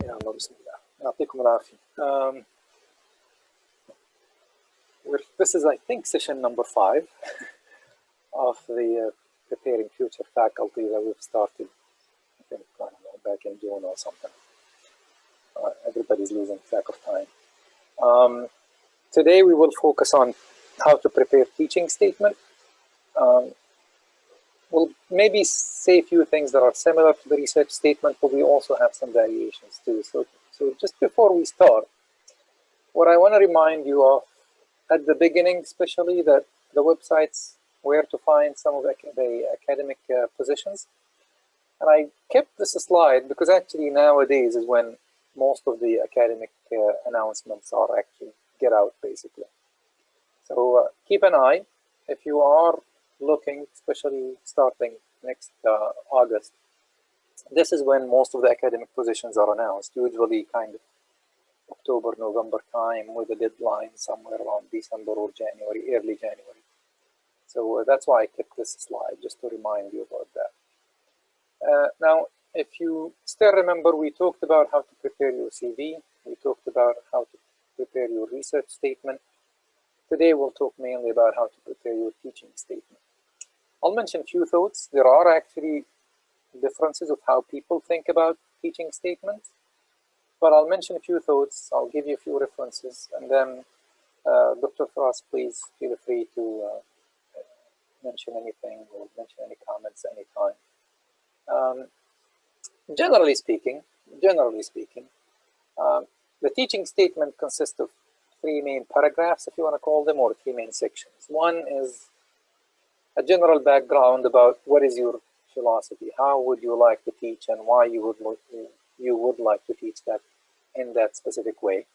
يلا بسم الله يعطيكم العافية. This is, I think, session number 5 of the preparing future faculty that we've started, I think, I don't know, back in June or something. Everybody's losing track of time. Today we will focus on how to prepare teaching statement. We'll maybe say a few things that are similar to the research statement, but we also have some variations too. So just before we start, what I want to remind you of at the beginning, especially, that the websites where to find some of the academic positions. And I kept this slide because actually nowadays is when most of the academic announcements are actually get out, basically. So keep an eye if you are looking, especially starting next August. This is when most of the academic positions are announced, usually kind of October, November time, with a deadline somewhere around December or January, early January. So that's why I kept this slide, just to remind you about that. Now, if you still remember, we talked about how to prepare your CV. We talked about how to prepare your research statement. Today, we'll talk mainly about how to prepare your teaching statement. I'll mention a few thoughts. There are actually differences of how people think about teaching statements, but I'll mention a few thoughts. I'll give you a few references, and then Dr. Frost, please feel free to mention anything or mention any comments anytime. Generally speaking, the teaching statement consists of 3 main paragraphs, if you want to call them, or 3 main sections. One is a general background about what is your philosophy, how would you like to teach, and why you would like to teach that in that specific way.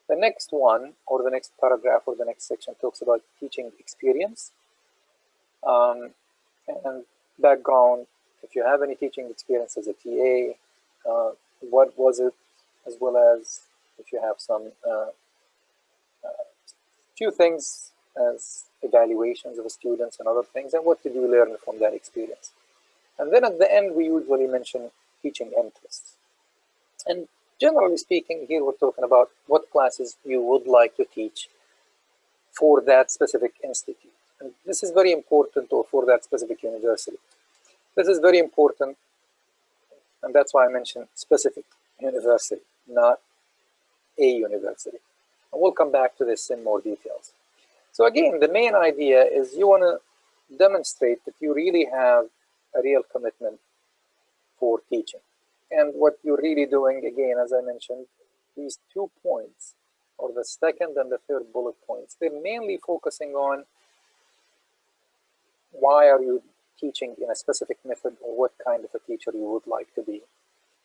The next one, or the next paragraph, or the next section, talks about teaching experience and background. If you have any teaching experience as a TA, what was it, as well as if you have some few things as evaluations of the students and other things, and what did you learn from that experience. And then at the end, we usually mention teaching interests. And generally speaking, here we're talking about what classes you would like to teach for that specific institute. And this is very important, or for that specific university. This is very important, and that's why I mentioned specific university, not a university. And we'll come back to this in more details. So again, the main idea is you want to demonstrate that you really have a real commitment for teaching. And what you're really doing, again, as I mentioned, these 2 points, or the second and the third bullet points, they're mainly focusing on why are you teaching in a specific method, or what kind of a teacher you would like to be.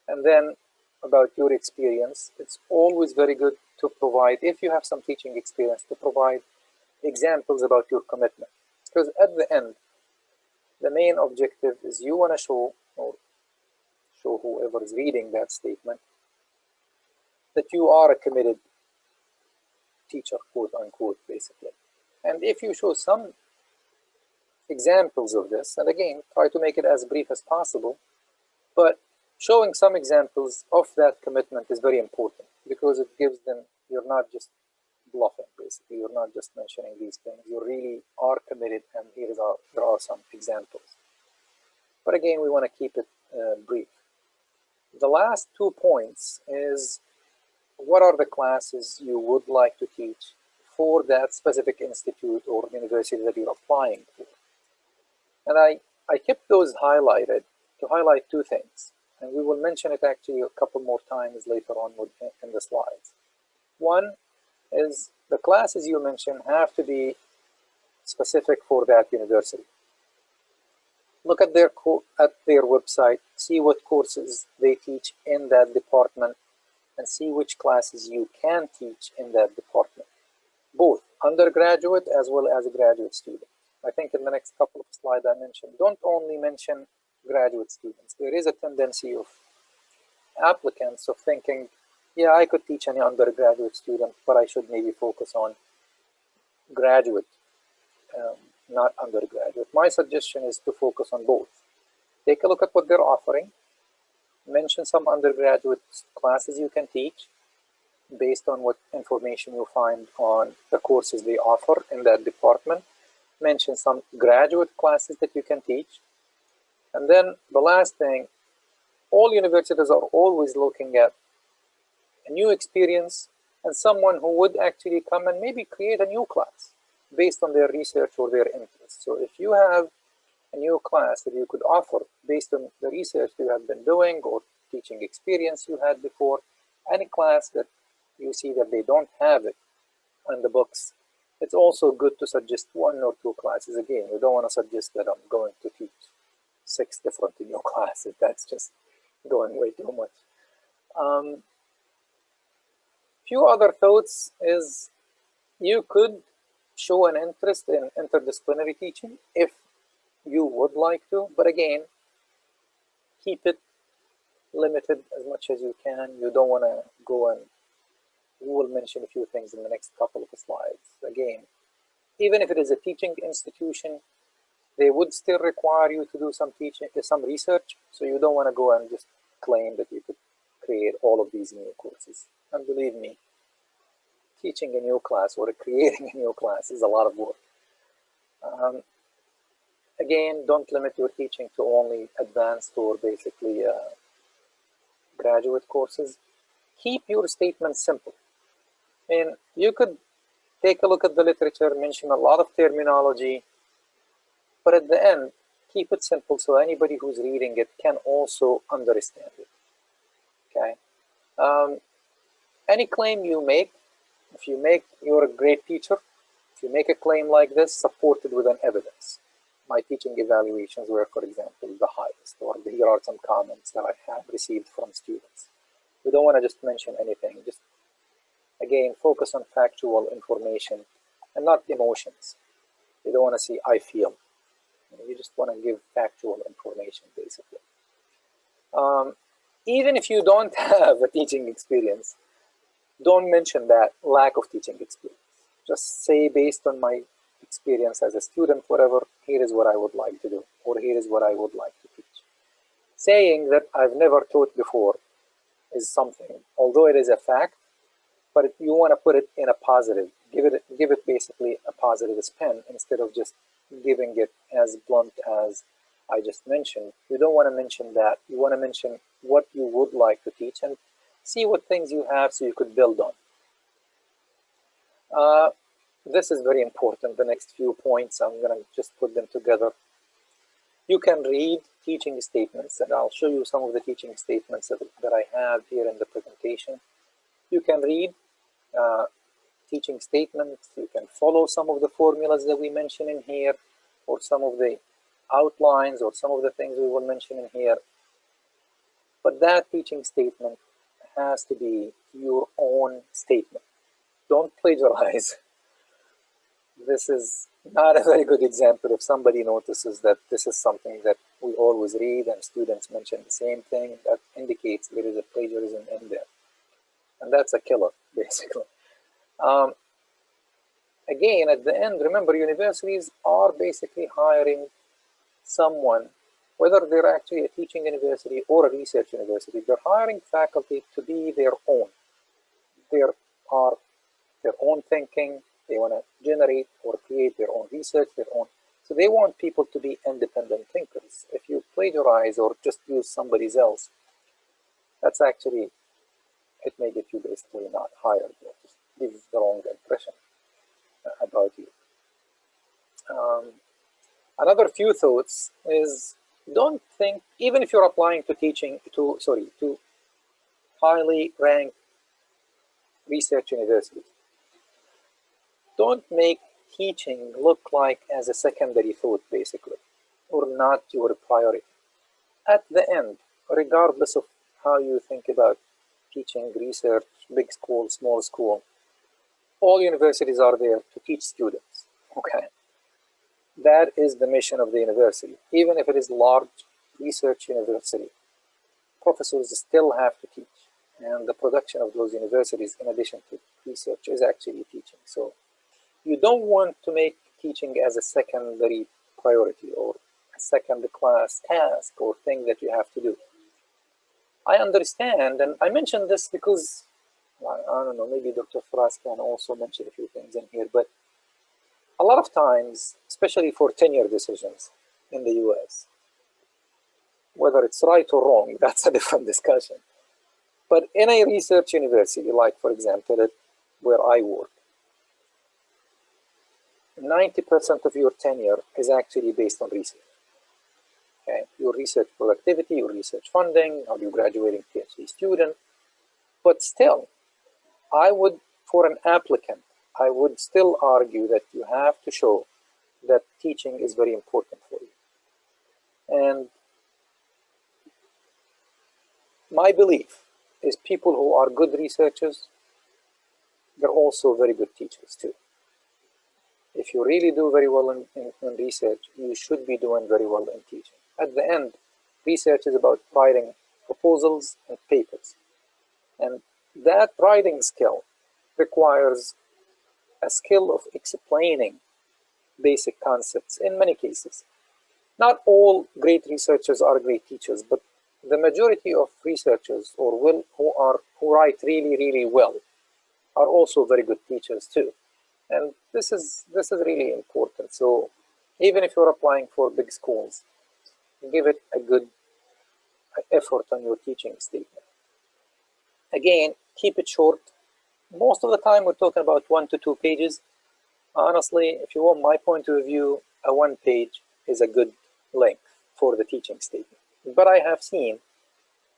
And then about your experience, it's always very good to provide, if you have some teaching experience, to provide examples about your commitment. Because at the end, the main objective is you want to show, or show whoever is reading that statement, that you are a committed teacher, quote unquote, basically. And if you show some examples of this, and again, try to make it as brief as possible, but showing some examples of that commitment is very important, because it gives them, you're not just bluffing, basically. You're not just mentioning these things. You really are committed, and there are some examples. But again, we want to keep it brief. The last 2 points is, what are the classes you would like to teach for that specific institute or university that you're applying for? And I kept those highlighted to highlight 2 things. And we will mention it actually a couple more times later on in the slides. One is, the classes you mention have to be specific for that university. Look at their website, see what courses they teach in that department, and see which classes you can teach in that department, both undergraduate as well as a graduate student. I think in the next couple of slides I mentioned, don't only mention graduate students. There is a tendency of applicants of thinking, yeah, I could teach any undergraduate student, but I should maybe focus on graduate, not undergraduate. My suggestion is to focus on both. Take a look at what they're offering, Mention some undergraduate classes you can teach based on what information you find on the courses they offer in that department. Mention some graduate classes that you can teach. And then the last thing, all universities are always looking at a new experience and someone who would actually come and maybe create a new class based on their research or their interests. So if you have a new class that you could offer based on the research you have been doing or teaching experience you had before, any class that you see that they don't have it in the books, it's also good to suggest 1 or 2 classes. Again, you don't want to suggest that I'm going to teach 6 different new classes. That's just going way too much. Few other thoughts is you could show an interest in interdisciplinary teaching if you would like to, but again, keep it limited as much as you can. You don't want to go and we will mention a few things in the next couple of slides. Again, even if it is a teaching institution, they would still require you to do some teaching, some research. So you don't want to go and just claim that you could create all of these new courses. And believe me, teaching a new class or creating a new class is a lot of work. Again, don't limit your teaching to only advanced or basically graduate courses. Keep your statements simple. And you could take a look at the literature, mention a lot of terminology, but at the end, keep it simple so anybody who's reading it can also understand it. Okay. Any claim you make, if you make you're a great teacher, if you make a claim like this, support it with an evidence. My teaching evaluations were, for example, the highest, or here are some comments that I have received from students. We don't want to just mention anything, just again, focus on factual information and not emotions. You don't want to see I feel. You just want to give factual information, basically. Even if you don't have a teaching experience, don't mention that lack of teaching experience. Just say, based on my experience as a student, whatever, here is what I would like to do, or here is what I would like to teach. Saying that I've never taught before is something, although it is a fact, but you want to put it in a positive, give it basically a positive spin instead of just giving it as blunt as I just mentioned. You don't want to mention that. You want to mention what you would like to teach and see what things you have so you could build on. This is very important, the next few points. I'm going to just put them together. You can read teaching statements, and I'll show you some of the teaching statements that I have here in the presentation. You can read teaching statements. You can follow some of the formulas that we mention in here, or some of the outlines, or some of the things we will mention in here. But that teaching statement has to be your own statement. Don't plagiarize. This is not a very good example. If somebody notices that this is something that we always read and students mention the same thing, that indicates there is a plagiarism in there. And that's a killer, basically. Again, at the end, remember, universities are basically hiring someone, whether they're actually a teaching university or a research university, they're hiring faculty to be their own. There are their own thinking. They want to generate or create their own research, their own. So they want people to be independent thinkers. If you plagiarize or just use somebody else, that's actually, it may get you basically not hired. It just gives the wrong impression about you. Another few thoughts is, don't think, even if you're applying to to highly ranked research universities, don't make teaching look like as a secondary thought, basically, or not your priority. At the end, regardless of how you think about teaching, research, big school, small school, all universities are there to teach students, okay? That is the mission of the university. Even if it is large research university, professors still have to teach. And the production of those universities, in addition to research, is actually teaching. So you don't want to make teaching as a secondary priority or a second class task or thing that you have to do. I understand, and I mentioned this because, I don't know, maybe Dr. Faraz can also mention a few things in here, but a lot of times, especially for tenure decisions in the US, whether it's right or wrong, that's a different discussion. But in a research university, like for example, where I work, 90% of your tenure is actually based on research. Okay? Your research productivity, your research funding, are you graduating PhD student? But still, I would, for an applicant, I would still argue that you have to show that teaching is very important for you. And my belief is people who are good researchers, they're also very good teachers too. If you really do very well in research, you should be doing very well in teaching. At the end, research is about writing proposals and papers. And that writing skill requires a skill of explaining basic concepts in many cases. Not all great researchers are great teachers, but the majority of researchers who write really, really well are also very good teachers too. And this is really important. So even if you're applying for big schools, give it a good effort on your teaching statement. Again, keep it short. Most of the time we're talking about 1 to 2 pages. Honestly, if you want my point of view, a 1 page is a good length for the teaching statement. But I have seen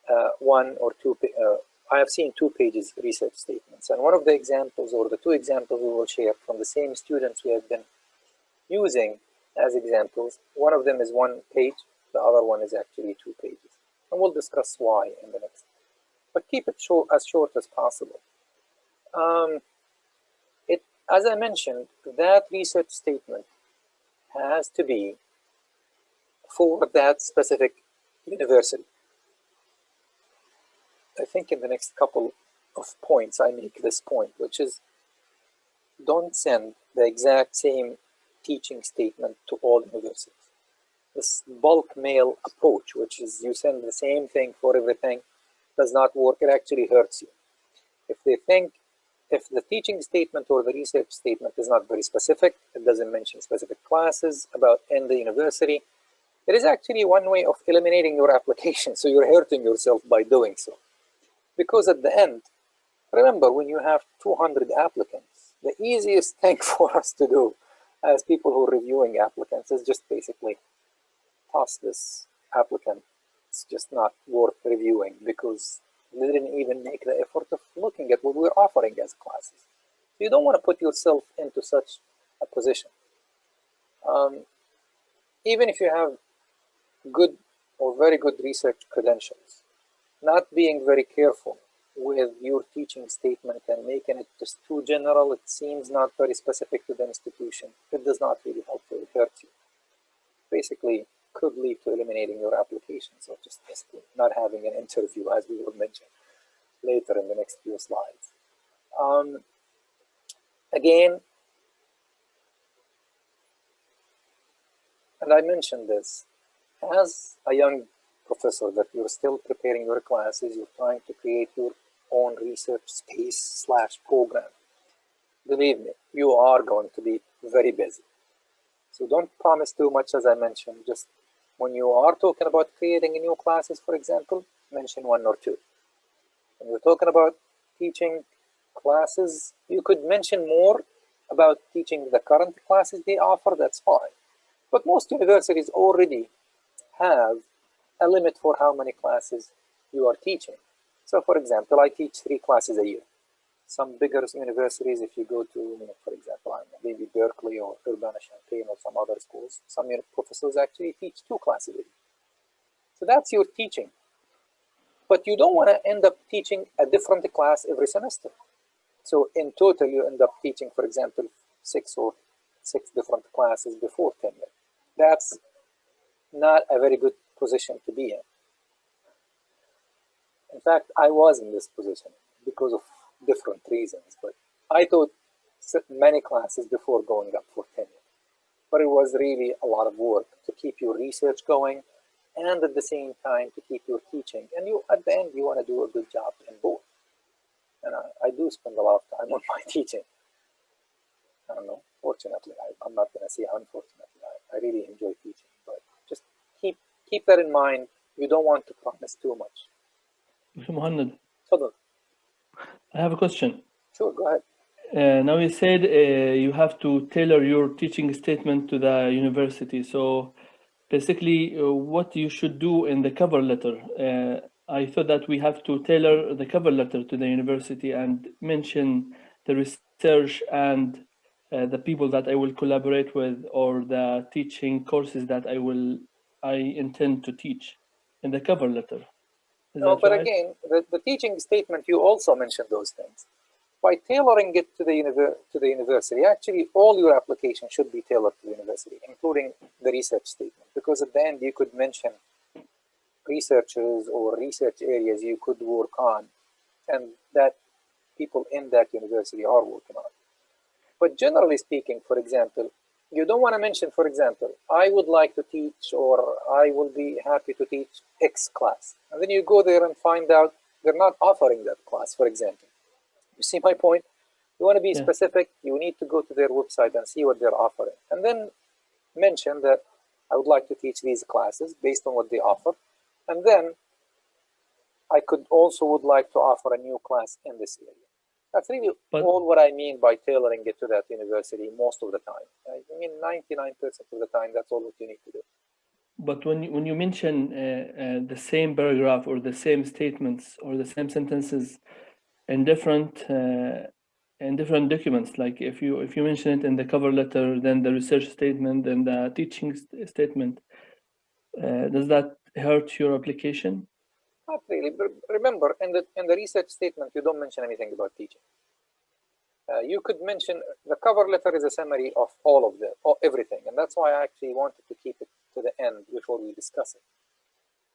2 pages research statements. And one of the examples, or the 2 examples we will share from the same students we have been using as examples, one of them is 1 page, the other one is actually 2 pages. And we'll discuss why in the next. But keep it as short as possible. As I mentioned, that research statement has to be for that specific university. I think in the next couple of points, I make this point, which is don't send the exact same teaching statement to all universities. This bulk mail approach, which is you send the same thing for everything, does not work. It actually hurts you. If the teaching statement or the research statement is not very specific, it doesn't mention specific classes in the university, it is actually one way of eliminating your application. So you're hurting yourself by doing so. Because at the end, remember, when you have 200 applicants, the easiest thing for us to do as people who are reviewing applicants is just basically toss this applicant. It's just not worth reviewing because they didn't even make the effort of looking at what we're offering as classes. You don't want to put yourself into such a position. Even if you have good or very good research credentials, not being very careful with your teaching statement and making it just too general, it seems not very specific to the institution, it does not really help you, it hurts you. Basically, could lead to eliminating your application, so just basically not having an interview, as we will mention later in the next few slides. Again, and I mentioned this, as a young professor that you're still preparing your classes, you're trying to create your own research space / program. Believe me, you are going to be very busy. So don't promise too much, as I mentioned. Just when you are talking about creating new classes, for example, mention 1 or 2. When you're talking about teaching classes, you could mention more about teaching the current classes they offer, that's fine. But most universities already have a limit for how many classes you are teaching. So for example, I teach 3 classes a year. Some bigger universities, if you go to, for example, I don't know, maybe Berkeley or Urbana-Champaign or some other schools, some professors actually teach 2 classes a year. So that's your teaching. But you don't want to end up teaching a different class every semester. So in total, you end up teaching, for example, 6 different classes before tenure. That's not a very good position to be in. In fact, I was in this position because of different reasons, but I taught many classes before going up for tenure. But it was really a lot of work to keep your research going and at the same time to keep your teaching. And you, at the end, you want to do a good job in both. And I do spend a lot of time on my teaching. I don't know, fortunately, I'm not going to say unfortunately. I really enjoy teaching, but just keep that in mind. You don't want to promise too much. Mr. Muhammad, So, I have a question. sure, go ahead. Now you said you have to tailor your teaching statement to the university. So basically, what you should do in the cover letter. I thought that we have to tailor the cover letter to the university and mention the research and the people that I will collaborate with, or the teaching courses that I intend to teach in the cover letter. Is No, that but right? again, the teaching statement, you also mentioned those things. By tailoring it to the university, actually all your application should be tailored to the university, including the research statement, because at the end you could mention researchers or research areas you could work on and that people in that university are working on. But generally speaking, for example, you don't want to mention, for example, I would like to teach, or I will be happy to teach X class. And then you go there and find out they're not offering that class, for example. You see my point? You want to be Yeah. specific, you need to go to their website and see what they're offering. And then mention that I would like to teach these classes based on what they offer. And then I could also would like to offer a new class in this area. That's really all what I mean by tailoring it to that university most of the time. I mean, 99% of the time, that's all what you need to do. But when you mention the same paragraph or the same statements or the same sentences in different documents, like if you mention it in the cover letter, then the research statement, then the teaching statement, does that hurt your application? Not really. But remember, in the research statement, you don't mention anything about teaching. You could mention the cover letter is a summary of all of everything, and that's why I actually wanted to keep it to the end before we discuss it.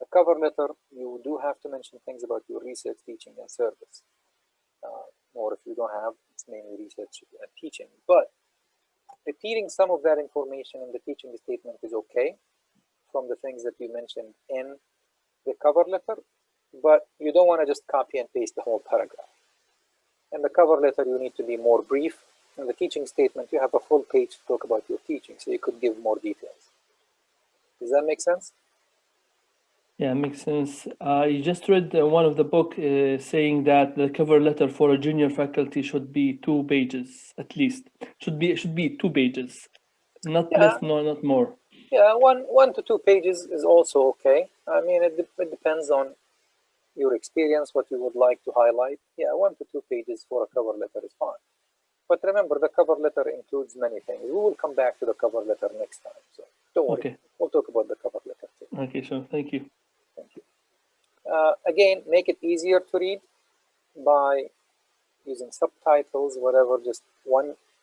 The cover letter, you do have to mention things about your research, teaching, and service. Or if you don't have, it's mainly research and teaching. But repeating some of that information in the teaching statement is okay from the things that you mentioned in the cover letter, but you don't want to just copy and paste the whole paragraph. In the cover letter, you need to be more brief. In the teaching statement, you have a full page to talk about your teaching, so you could give more details. Does that make sense? Yeah, makes sense. I just read one of the book saying that the cover letter for a junior faculty should be 2 pages at least. Should be 2 pages, not less, no, not more. Yeah, one to 2 pages is also okay. I mean, it depends on your experience, what you would like to highlight. Yeah, 1 to 2 pages for a cover letter is fine. But remember, the cover letter includes many things. We will come back to the cover letter next time, so don't worry. Okay. We'll talk about the cover letter too. Okay, so thank you. Thank you. Again, make it easier to read by using subtitles, whatever, just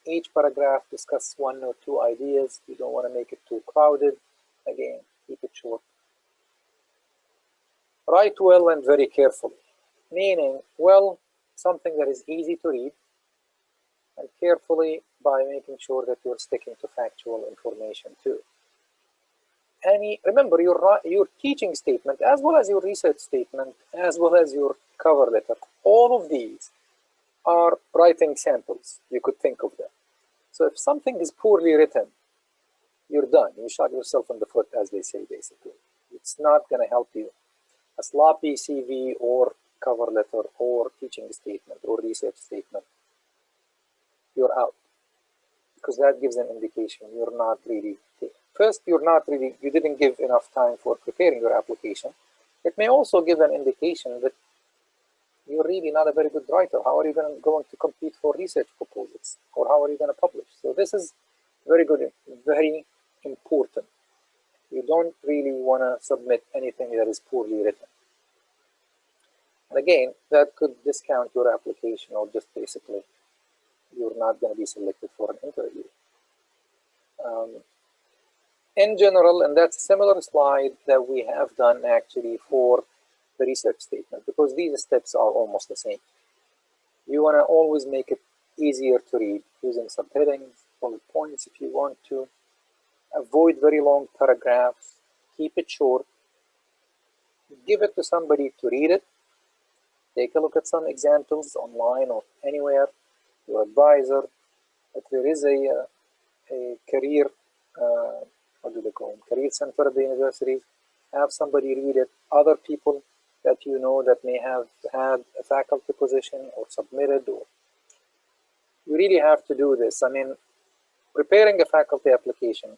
each paragraph discuss 1 or 2 ideas. You don't want to make it too crowded. Again, keep it short. Write well and very carefully, meaning well, something that is easy to read, and carefully by making sure that you're sticking to factual information too. Remember, your teaching statement, as well as your research statement, as well as your cover letter, all of these are writing samples. You could think of them. So if something is poorly written, you're done. You shot yourself in the foot, as they say, basically. It's not going to help you. A sloppy CV or cover letter or teaching statement or research statement, you're out. Because that gives an indication you're not really, first, you didn't give enough time for preparing your application. It may also give an indication that you're really not a very good writer. How are you going to compete for research proposals? Or how are you going to publish? So this is very good, very important. You don't really want to submit anything that is poorly written. And again, that could discount your application, or just basically you're not going to be selected for an interview. In general, and that's a similar slide that we have done actually for the research statement, because these steps are almost the same. You want to always make it easier to read using subheadings, bullet points if you want to. Avoid very long paragraphs. Keep it short. give it to somebody to read it, take a look at some examples online or anywhere, your advisor. If there is a career, what do they call them, career center at the university, have somebody read it, other people that you know that may have had a faculty position or submitted, or you really have to do this. I mean, preparing a faculty application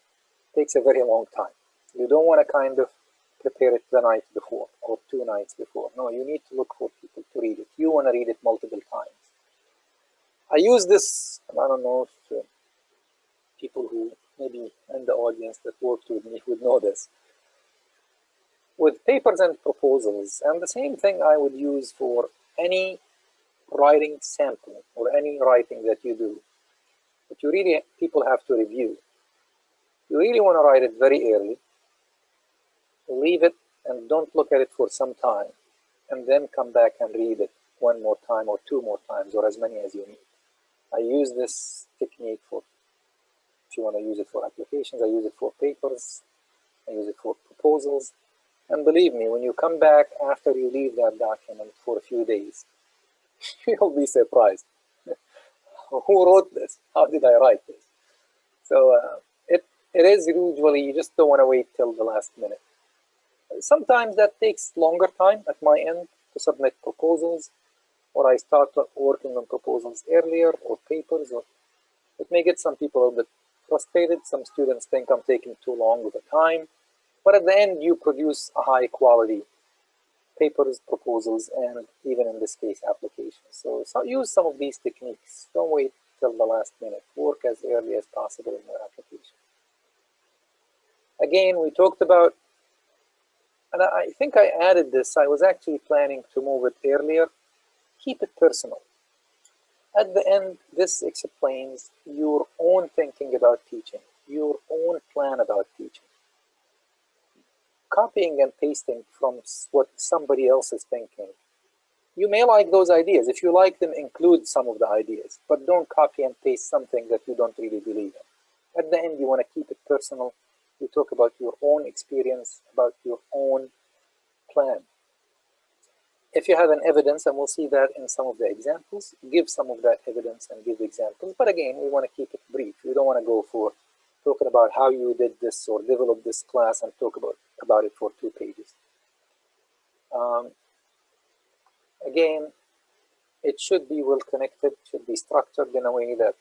takes a very long time. You don't want to kind of prepare it the night before or 2 nights before. No, you need to look for people to read it. You want to read it multiple times. I use this, I don't know if people who maybe in the audience that worked with me would know this, with papers and proposals, and the same thing I would use for any writing sample or any writing that you do. But you really, people have to review. You really want to write it very early, leave it and don't look at it for some time, and then come back and read it 1 more time or 2 more times or as many as you need. I use this technique for, if you want to use it for applications, I use it for papers, I use it for proposals. And believe me, when you come back after you leave that document for a few days, you'll be surprised. Who wrote this? How did I write this? So it is usually, you just don't want to wait till the last minute. Sometimes that takes longer time at my end to submit proposals, or I start working on proposals earlier, or papers, or it may get some people a bit frustrated. Some students think I'm taking too long with the time, but at the end you produce a high quality papers, proposals, and even in this case applications. So use some of these techniques. Don't wait till the last minute. Work as early as possible in your application. Again, we talked about, and I think I added this, I was actually planning to move it earlier. Keep it personal. At the end, this explains your own thinking about teaching, your own plan about teaching. Copying and pasting from what somebody else is thinking. You may like those ideas. If you like them, include some of the ideas, but don't copy and paste something that you don't really believe in. At the end, you want to keep it personal. You talk about your own experience, about your own plan. If you have an evidence, and we'll see that in some of the examples, give some of that evidence and give examples. But again, we want to keep it brief. We don't want to go for talking about how you did this or developed this class and talk about it for 2 pages. Again, it should be well connected, should be structured in a way that,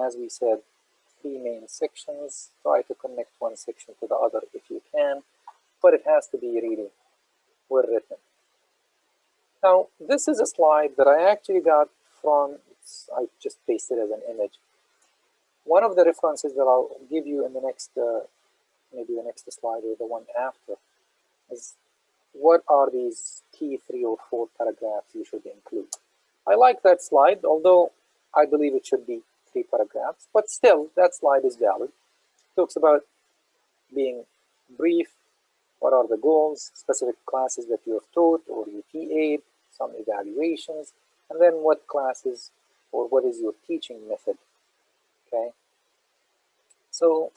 as we said, 3 main sections. Try to connect one section to the other if you can, but it has to be really well written. Now, this is a slide that I actually got from, I just pasted as an image. One of the references that I'll give you in the next, maybe the next slide or the one after, is what are these key 3 or 4 paragraphs you should include. I like that slide, although I believe it should be 3 paragraphs, but still, that slide is valid. It talks about being brief, what are the goals, specific classes that you have taught or you TA'd, some evaluations, and then what classes or what is your teaching method, okay? So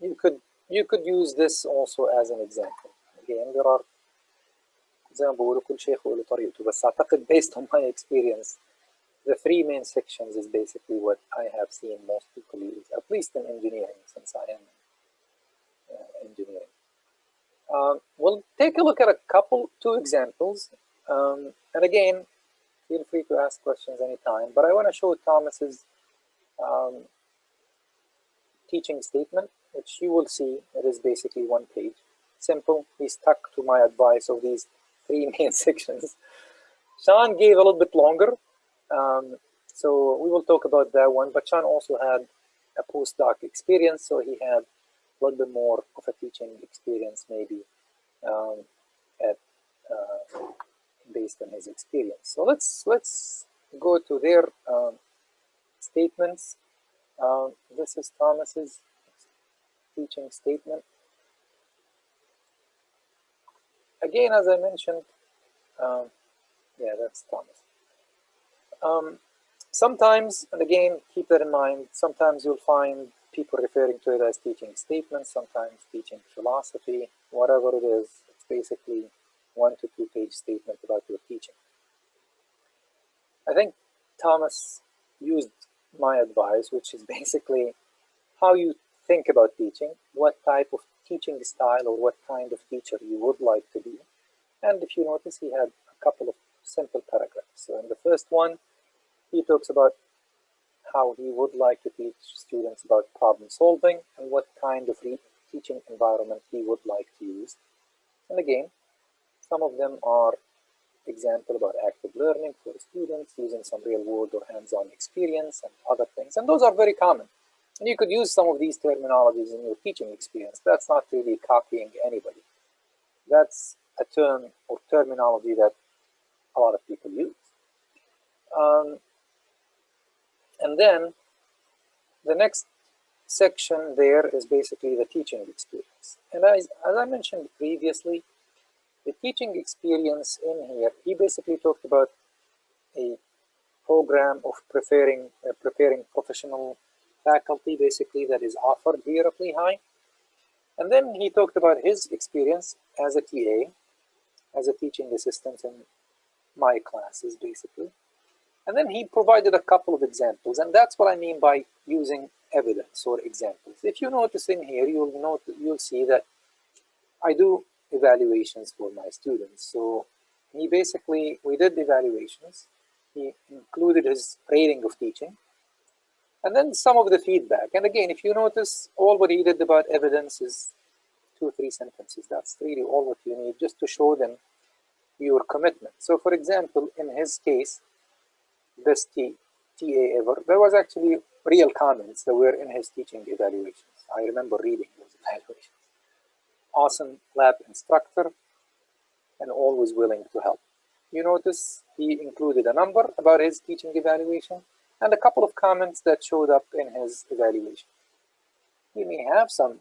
you could use this also as an example. Again, there are, زي ما بقولوا كل شيخ وله طريقته, بس أعتقد based on my experience, the 3 main sections is basically what I have seen most people use, at least in engineering, since I am engineering. We'll take a look at 2 examples, and again, feel free to ask questions anytime, but I want to show Thomas's teaching statement, which you will see it is basically 1 page. Simple. He stuck to my advice of these 3 main sections. Sean gave a little bit longer, so we will talk about that one, but Sean also had a postdoc experience, so he had a little bit more of a teaching experience maybe based on his experience. So let's go to their statements. This is Thomas's teaching statement. Again, as I mentioned, yeah, that's Thomas. Sometimes, and again, keep that in mind, sometimes you'll find people referring to it as teaching statements, sometimes teaching philosophy, whatever it is, it's basically 1 to 2 page statement about your teaching. I think Thomas used my advice, which is basically how you think about teaching, what type of teaching style or what kind of teacher you would like to be. And if you notice, he had a couple of simple paragraphs. So in the first one, he talks about how he would like to teach students about problem solving and what kind of teaching environment he would like to use. And again, some of them are example about active learning for students using some real world or hands-on experience and other things. And those are very common. And you could use some of these terminologies in your teaching experience. That's not really copying anybody. That's a term or terminology that a lot of people use. And then the next section there is basically the teaching experience. And as I mentioned previously, the teaching experience in here, he basically talked about a program of preparing professional faculty, basically, that is offered here at Lehigh. And then he talked about his experience as a TA, as a teaching assistant in my classes, basically. And then he provided a couple of examples, and that's what I mean by using evidence or examples. If you notice in here, you'll see that I do evaluations for my students. So we did evaluations. He included his rating of teaching, and then some of the feedback. And again, if you notice, all what he did about evidence is 2 or 3 sentences. That's really all what you need just to show them your commitment. So for example, in his case, best TA ever, there was actually real comments that were in his teaching evaluations. I remember reading those evaluations. Awesome lab instructor and always willing to help. You notice he included a number about his teaching evaluation and a couple of comments that showed up in his evaluation. He may have some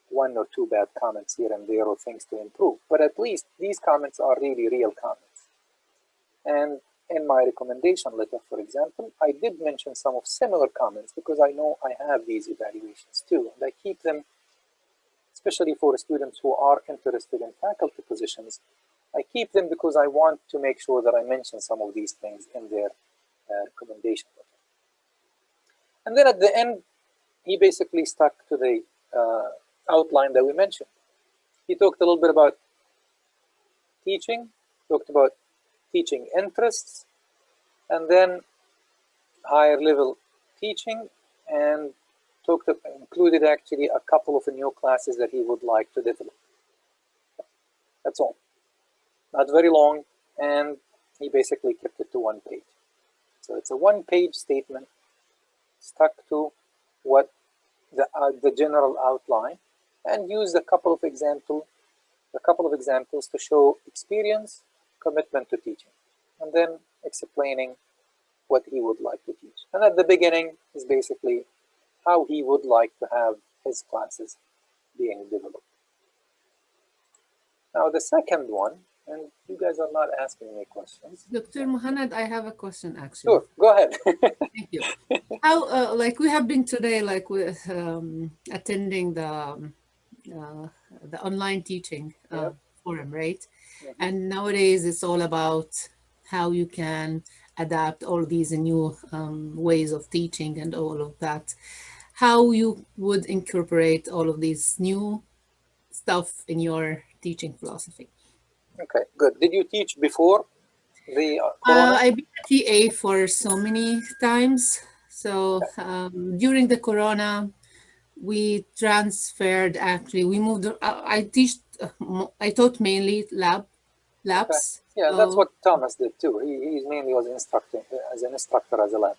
1 or 2 bad comments here and there or things to improve, but at least these comments are really real comments. And in my recommendation letter, for example, I did mention some of similar comments because I know I have these evaluations too, and I keep them, especially for students who are interested in faculty positions. I keep them because I want to make sure that I mention some of these things in their recommendation letter. And then at the end, he basically stuck to the outline that we mentioned. He talked a little bit about teaching, talked about teaching interests, and then higher level teaching, and included actually a couple of new classes that he would like to develop. That's all. Not very long, and he basically kept it to 1 page. So it's a 1-page statement, stuck to what the general outline, and used a couple of examples to show experience, commitment to teaching, and then explaining what he would like to teach. And at the beginning is basically how he would like to have his classes being developed. Now the second one, and you guys are not asking me questions. Dr. Muhammad, I have a question actually. Sure, go ahead. Thank you. How, like we have been today, like with attending the online teaching forum, right? And nowadays it's all about how you can adapt all these new ways of teaching and all of that. How you would incorporate all of these new stuff in your teaching philosophy? Okay, good. Did you teach before the corona? I've been a TA for so many times. So during the corona, we transferred, actually, we moved, I taught mainly labs. Okay. Yeah, that's what Thomas did too. He mainly was instructing as an instructor as a lab.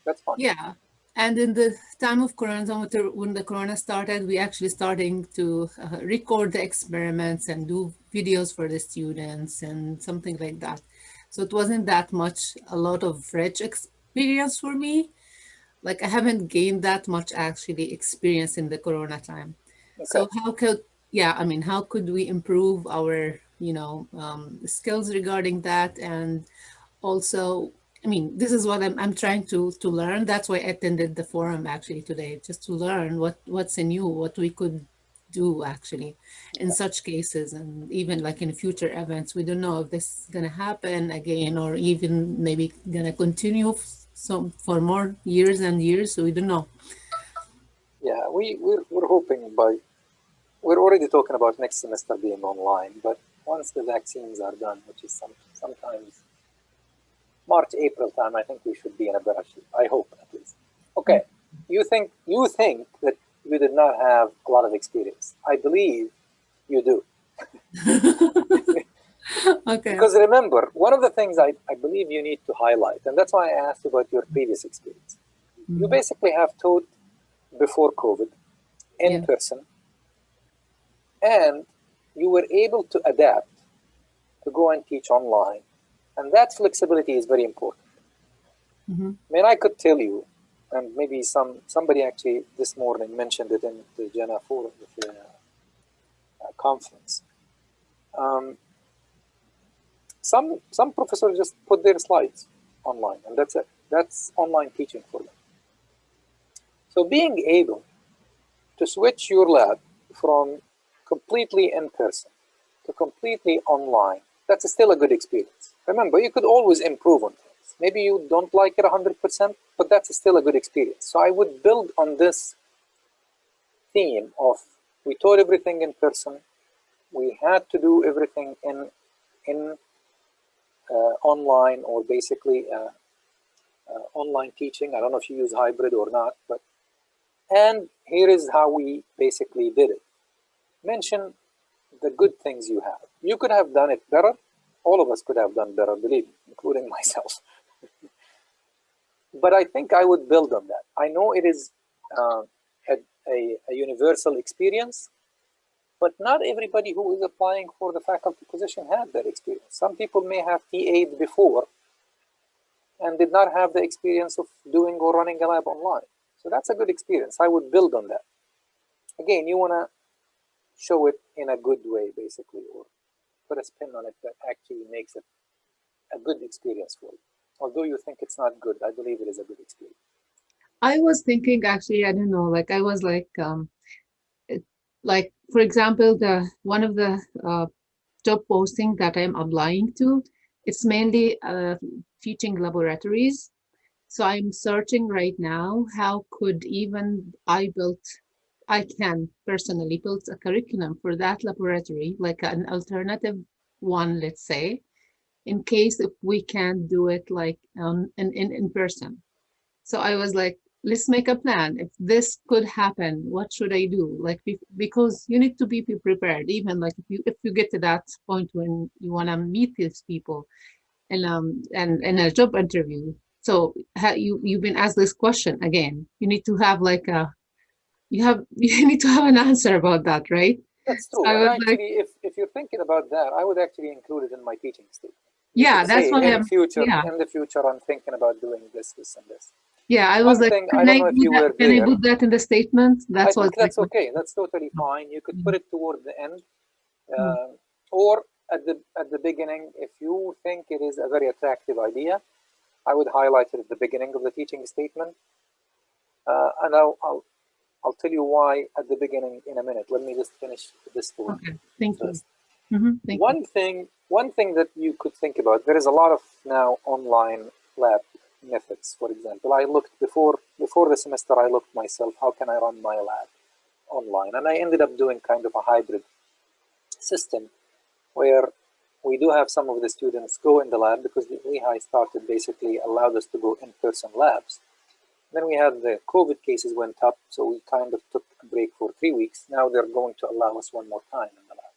That's fine. Yeah. And in the time of corona, when the corona started, we actually starting to record the experiments and do videos for the students and something like that. So it wasn't that much, a lot of rich experience for me. Like I haven't gained that much actually experience in the corona time. Okay. So how could we improve our, skills regarding that? And also, this is what I'm trying to learn. That's why I attended the forum actually today, just to learn what's new, what we could do actually in such cases, and even like in future events. We don't know if this is going to happen again, or even maybe going to continue some for more years and years. So we don't know. Yeah, we're hoping we're already talking about next semester being online, but once the vaccines are done, which is sometimes March, April time, I think we should be in a better shape. I hope, at least. Okay, you think that you did not have a lot of experience. I believe you do. Okay. Because remember, one of the things I believe you need to highlight, and that's why I asked about your previous experience. You basically have taught before COVID in person, and you were able to adapt to go and teach online. And that flexibility is very important. I mean, I could tell you, and maybe somebody actually this morning mentioned it in the Jana forum, the conference. Some professors just put their slides online, and that's it. That's online teaching for them. So being able to switch your lab from completely in person to completely online, that's still a good experience. Remember, you could always improve on things. Maybe you don't like it 100%, but that's still a good experience. So I would build on this theme of we taught everything in person, we had to do everything in online, or basically online teaching. I don't know if you use hybrid or not, but and here is how we basically did it. Mention the good things you have. You could have done it better. All of us could have done better, believe me, including myself. But I think I would build on that. I know it is a universal experience, but not everybody who is applying for the faculty position had that experience. Some people may have TA'd before and did not have the experience of doing or running a lab online. So that's a good experience. I would build on that. Again, you want to show it in a good way, basically, or put a spin on it that actually makes it a good experience for you. Although you think it's not good, I believe it is a good experience. I was thinking actually, I don't know, like I was like for example, one of the job posting that I'm applying to, it's mainly teaching laboratories. So I'm searching right now, how could even I can personally build a curriculum for that laboratory, like an alternative one, let's say, in case if we can't do it like in person. So I was like, let's make a plan. If this could happen, what should I do? Like, because you need to be prepared. Even like if you get to that point when you want to meet these people, and in a job interview. So you've been asked this question again. You need to have like you need to have an answer about that, right? That's So true. I And was like, actually, if you're thinking about that, I would actually include it in my teaching statement. You yeah, could that's say why in I'm. future, Yeah, in the future, I'm thinking about doing this, this, and this. yeah. I was One like, thing, I don't know if you were Can I there. put that in the statement? I That's what think that's okay. That's totally fine. You could put it toward the end, or at the beginning. If you think it is a very attractive idea, I would highlight it at the beginning of the teaching statement, and I'll tell you why at the beginning in a minute. Let me just finish this thought Okay, thank first. you. Thank you. One thing that you could think about, there is a lot of now online lab methods. For example, I looked before the semester, I looked myself, how can I run my lab online? And I ended up doing kind of a hybrid system where we do have some of the students go in the lab, because the Lehigh started basically allowed us to go in-person labs. Then we had the COVID cases went up, so we kind of took a break for 3 weeks. Now they're going to allow us one more time in the lab.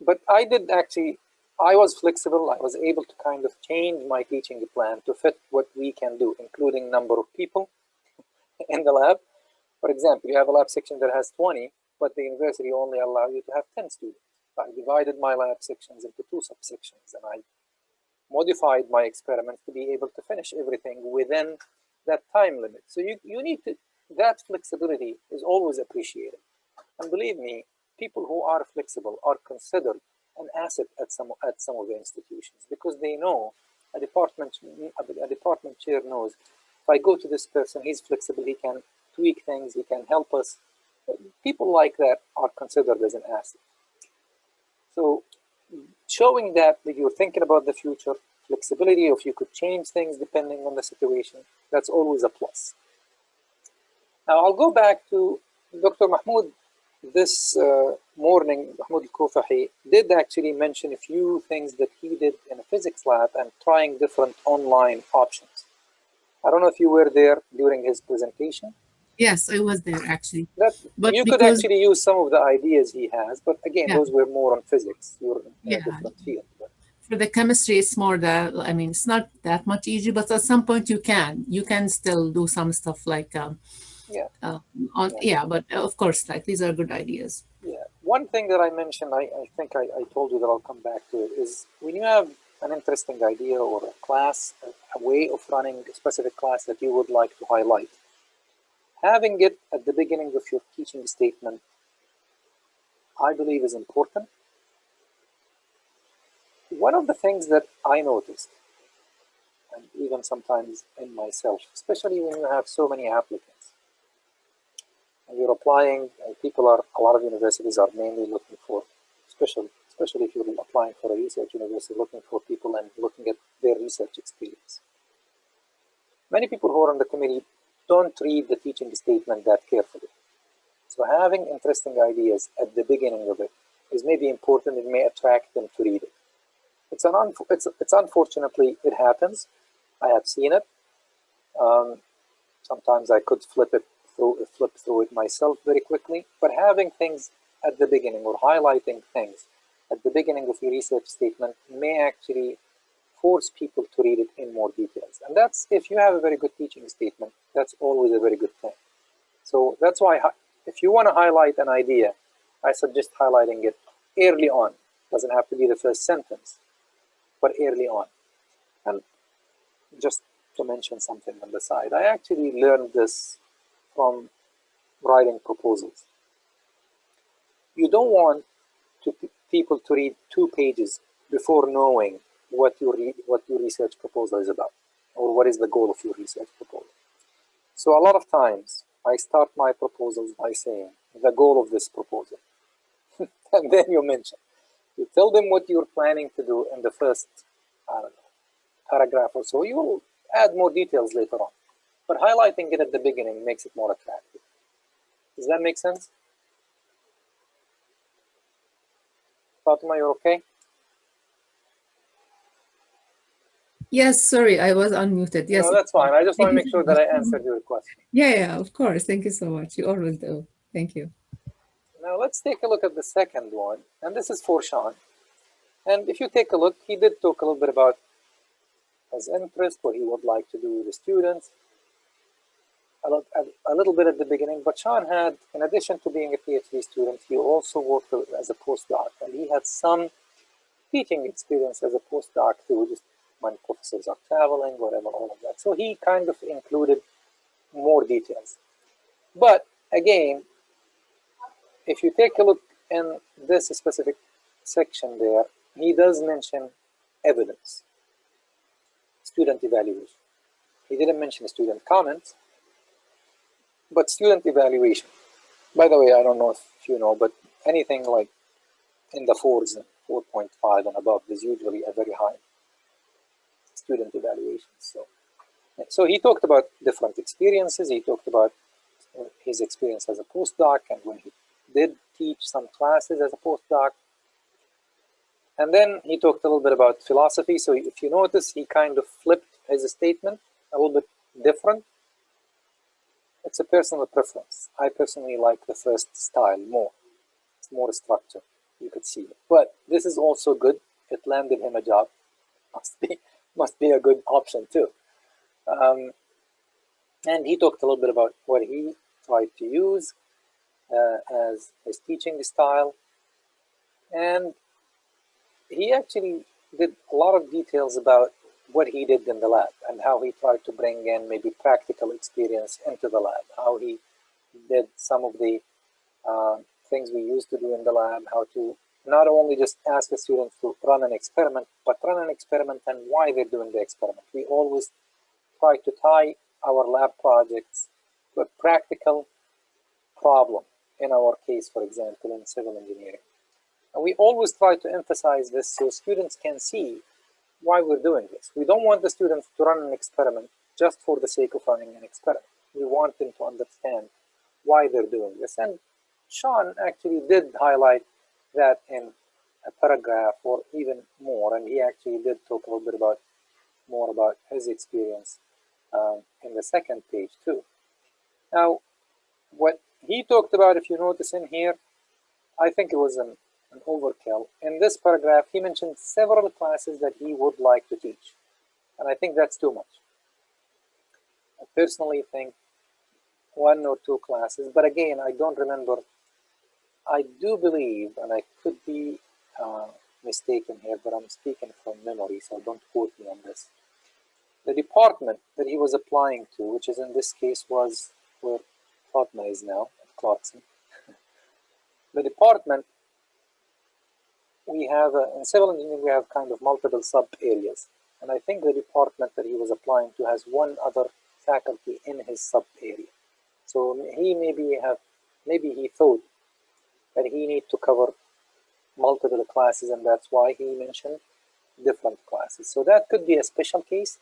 But I did actually, I was flexible. I was able to kind of change my teaching plan to fit what we can do, including number of people in the lab. For example, you have a lab section that has 20, but the university only allows you to have 10 students. I divided my lab sections into 2 subsections, and I modified my experiments to be able to finish everything within that time limit. So you need to, that flexibility is always appreciated. And believe me, people who are flexible are considered an asset at some of the institutions, because they know a department chair knows, if I go to this person, he's flexible, he can tweak things, he can help us. People like that are considered as an asset. So showing that you're thinking about the future, flexibility, if you could change things depending on the situation, that's always a plus. Now I'll go back to Dr. Mahmoud. This morning, Mahmoud Al-Kufahi did actually mention a few things that he did in a physics lab and trying different online options. I don't know if you were there during his presentation. Yes, I was there actually. That but you could actually use some of the ideas he has, but again, those were more on physics. You're in a different field. But. For the chemistry, it's more that, I mean, it's not that much easy, but at some point you can still do some stuff like, but of course, like these are good ideas. Yeah, one thing that I mentioned, I think I told you that I'll come back to it, is when you have an interesting idea or a class, a way of running a specific class that you would like to highlight, having it at the beginning of your teaching statement, I believe is important. One of the things that I noticed, and even sometimes in myself, especially when you have so many applicants, and you're applying, and a lot of universities are mainly looking for, especially if you're applying for a research university, looking for people and looking at their research experience. Many people who are on the committee don't read the teaching statement that carefully. So having interesting ideas at the beginning of it is maybe important. It may attract them to read it. It's unfortunately, it happens. I have seen it. Sometimes I could flip through it myself very quickly, but having things at the beginning or highlighting things at the beginning of your research statement may actually force people to read it in more details. And that's, if you have a very good teaching statement, that's always a very good thing. So that's why if you want to highlight an idea, I suggest highlighting it early on. It doesn't have to be the first sentence, but early on. And just to mention something on the side, I actually learned this from writing proposals. You don't want people to read 2 pages before knowing what your research proposal is about, or what is the goal of your research proposal. So a lot of times I start my proposals by saying the goal of this proposal. And then you tell them what you're planning to do in the first, I don't know, paragraph or so. You will add more details later on, but highlighting it at the beginning makes it more attractive. Does that make sense? Fatima, you're okay? Yes, sorry, I was unmuted. Yes. No, that's fine. I just want to make sure that I answered your question. Yeah, of course. Thank you so much. You always do. Thank you. Now let's take a look at the second one, and this is for Sean. And if you take a look, he did talk a little bit about his interest, what he would like to do with the students, a little bit at the beginning. But Sean had, in addition to being a PhD student, he also worked as a postdoc, and he had some teaching experience as a postdoc too, just when professors are traveling, whatever, all of that. So he kind of included more details. But again, if you take a look in this specific section there, he does mention evidence, student evaluation. He didn't mention student comments, but student evaluation. By the way, I don't know if you know, but anything like in the 4s, 4.5 and above is usually a very high student evaluation. So he talked about different experiences. He talked about his experience as a postdoc and when he did teach some classes as a postdoc. And then he talked a little bit about philosophy. So if you notice, he kind of flipped his statement a little bit different. It's a personal preference. I personally like the first style more. It's more structured. You could see it. But this is also good. It landed him a job. Must be a good option too. And he talked a little bit about what he tried to use as his teaching style. And he actually did a lot of details about what he did in the lab and how he tried to bring in maybe practical experience into the lab, how he did some of the things we used to do in the lab, how to not only just ask the students to run an experiment, but run an experiment and why they're doing the experiment. We always try to tie our lab projects to a practical problem, in our case, for example, in civil engineering. And we always try to emphasize this so students can see why we're doing this. We don't want the students to run an experiment just for the sake of running an experiment. We want them to understand why they're doing this. And Sean actually did highlight that in a paragraph or even more, and he actually did talk a little bit more about his experience in the second page too. Now, what he talked about, if you notice in here, I think it was an overkill. In this paragraph, he mentioned several classes that he would like to teach, and I think that's too much. I personally think 1 or 2 classes, but again, I don't remember. I do believe, and I could be mistaken here, but I'm speaking from memory, so don't quote me on this. The department that he was applying to, which is in this case was where Fatma is now, at Clarkson. The department, we have, in civil engineering, we have kind of multiple sub-areas. And I think the department that he was applying to has 1 other faculty in his sub-area. So he maybe he thought that he need to cover multiple classes, and that's why he mentioned different classes. So that could be a special case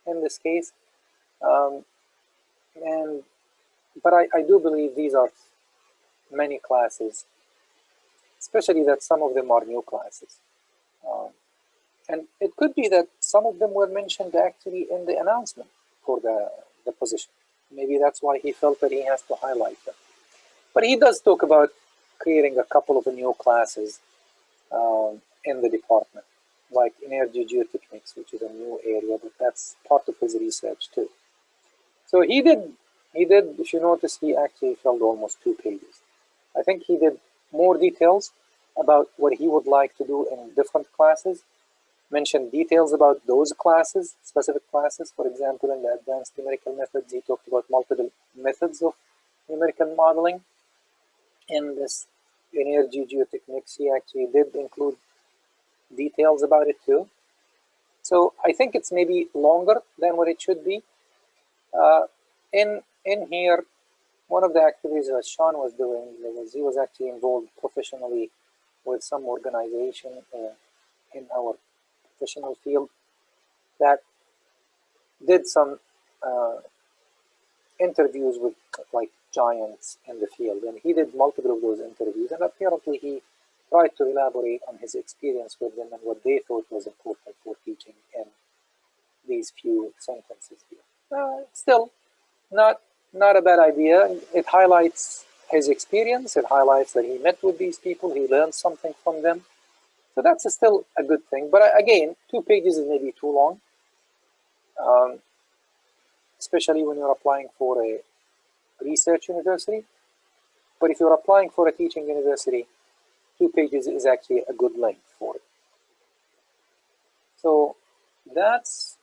in this case. But I do believe these are many classes, especially that some of them are new classes. And it could be that some of them were mentioned actually in the announcement for the position. Maybe that's why he felt that he has to highlight them. But he does talk about creating a couple of new classes in the department, like energy geotechnics, which is a new area, but that's part of his research too. So he did, if you notice, he actually filled almost 2 pages. I think he did more details about what he would like to do in different classes, mentioned details about those classes, specific classes. For example, in the advanced numerical methods, he talked about multiple methods of numerical modeling. In this energy geotechnics, he actually did include details about it too. So I think it's maybe longer than what it should be. In here, one of the activities that Sean was doing was he was actually involved professionally with some organization in our professional field that did some interviews with like giants in the field, and he did multiple of those interviews, and apparently he tried to elaborate on his experience with them and what they thought was important for teaching in these few sentences here. Still, not a bad idea. It highlights his experience. It highlights that he met with these people. He learned something from them. So that's still a good thing. But again, 2 pages is maybe too long, especially when you're applying for a research university. But if you're applying for a teaching university, 2 pages is actually a good length for it. So that's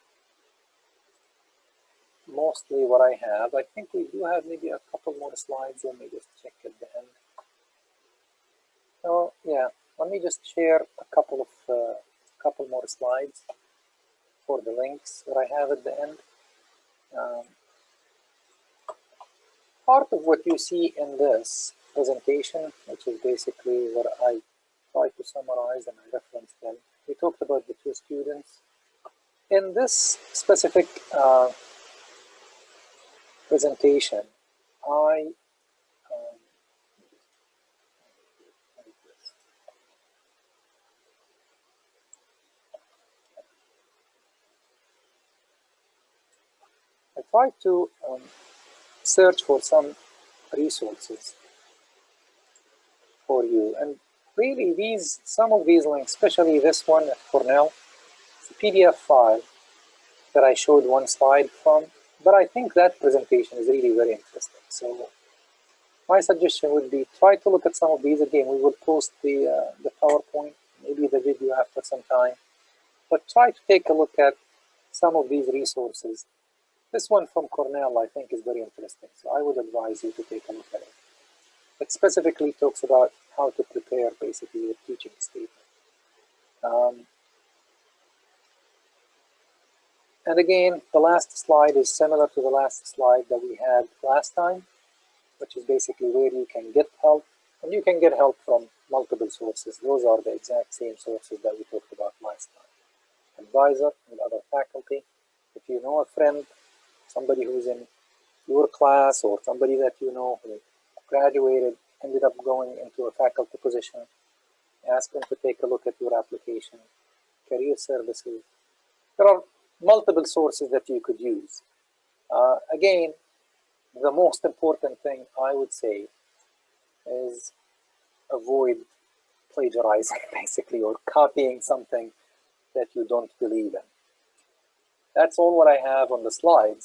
mostly what I have. I think we do have maybe a couple more slides. Let me just check at the end. Oh yeah, let me just share a couple more slides for the links that I have at the end. Part of what you see in this presentation, which is basically what I try to summarize and I reference them. We talked about the 2 students. In this specific presentation, I tried to search for some resources for you, and really some of these links, especially this one at Cornell, it's a PDF file that I showed one slide from, but I think that presentation is really very interesting. So my suggestion would be try to look at some of these. Again, we will post the PowerPoint, maybe the video after some time, but try to take a look at some of these resources. This one from Cornell, I think, is very interesting, so I would advise you to take a look at it. It specifically talks about how to prepare, basically, your teaching statement. And again, the last slide is similar to the last slide that we had last time, which is basically where you can get help. And you can get help from multiple sources. Those are the exact same sources that we talked about last time. Advisor and other faculty. If you know a friend, somebody who's in your class or somebody that you know who graduated, ended up going into a faculty position, ask them to take a look at your application, career services. There are multiple sources that you could use. Again, the most important thing I would say is avoid plagiarizing, basically, or copying something that you don't believe in. That's all what I have on the slides.